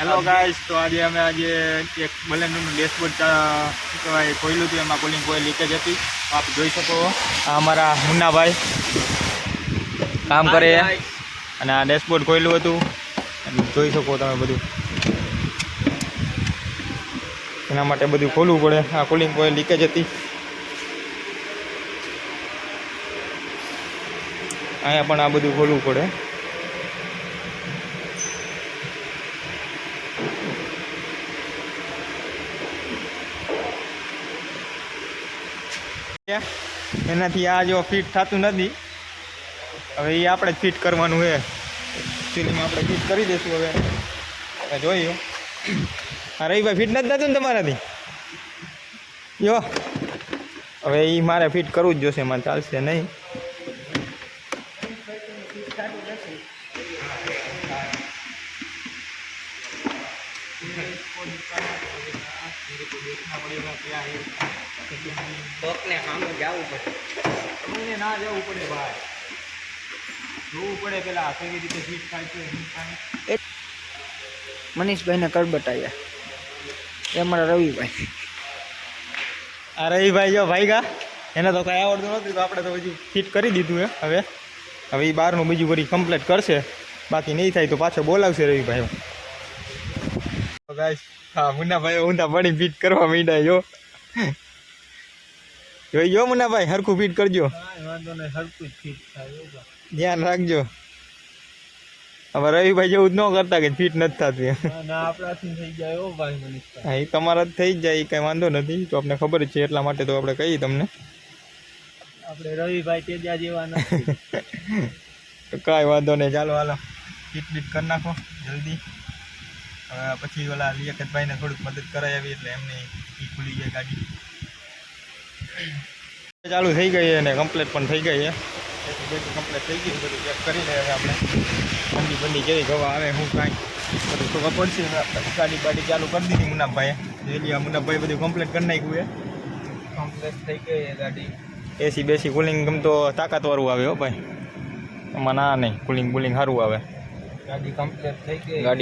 Hello guys, તો આજે એક બલેનોનું ડેશબોર્ડ કહેવાય ખોલ્યું હતું, એમાં કુલિંગ કોઈ લીકેજ હતી. આપ જોઈ શકો, આ અમારા મુન્નાભાઈ કામ કરે અને આ ડેશબોર્ડ ખોલ્યું હતું. જોઈ શકો તમે બધું, એના માટે બધું ખોલવું પડે. આ કુલિંગ કોઈ લીકેજ હતી. અહીંયા પણ આ બધું ખોલવું પડે. એનાથી આ જો ફિટ થતું નથી. હવે એ આપણે જ ફિટ કરવાનું છે. એકચ્યુઅલીમાં આપણે ફિટ કરી દઈશું. હવે જોઈએ. હા રવિભાઈ, ફિટ નથી થતું ને તમારાથી? જો હવે એ મારે ફિટ કરવું જ જોશે, મારે ચાલશે નહીં. ના જવું પડે ભાઈ, જોવું પડે પેલા કેવી રીતે ફિટ થાય છે. મનીષભાઈને કર બતાવ્યા એ અમારા રવિભાઈ. આ રવિભાઈ જો ભાઈ ગા, એને તો કાંઈ આવડતું નહોતું, તો આપણે તો બધું ફિટ કરી દીધું હવે એ બહારનું બીજું કરી કમ્પ્લીટ કરશે. બાકી નહીં થાય તો પાછો બોલાવશે રવિભાઈ. ગાઈસ, હા મુન્નાભાઈ ઊંધા પડી ફિટ કરવા માંડ્યા. જો મુન્નાભાઈ, હરખું ફિટ કરજો. વાંધો નહીં, હરખું જ ફિટ થાય, ધ્યાન રાખજો. હવે રવિભાઈ જેવું જ ન કરતા કે ફિટ નથી થતું. આપણાથી થઈ જાય ભાઈ મનીષભાઈ. હા, એ તમારા જ થઈ જ જાય, કંઈ વાંધો નથી. તો આપણે ખબર જ છે, એટલા માટે તો આપણે કહીએ તમને. આપણે રવિભાઈ તેજા જેવા નથી. તો કાંઈ વાંધો નહીં, ચાલો હાલો ફિટ કરી નાખો જલ્દી. હવે પછી ઓલા લિયાકતભાઈને થોડુંક મદદ કરાવી આવી, એટલે એમને ખુલી જાય ગાડી. ચાલુ થઈ ગઈ અને કમ્પ્લીટ પણ થઈ ગઈ છે. બધું કમ્પ્લીટ થઈ ગયું, બધું ચેક કરી લઈએ. હવે આપણે બંડી કેવી ગવા આવે, હું કાંઈ બધું ખબર પડશે. ગાડી બાડી ચાલુ કરી દીધી મુન્નાભાઈએ. જોઈ મુન્નાભાઈ બધું કમ્પ્લીટ કરી નાખ્યું છે. કમ્પ્લીટ થઈ ગઈ ગાડી. એસી બેસી કુલિંગ ગમતો તાકાતવાળું આવે હો ભાઈ. એમાં ના નહીં, કુલિંગ બુલિંગ સારું આવે. ગાડી કમ્પ્લીટ થઈ ગઈ. ગાડી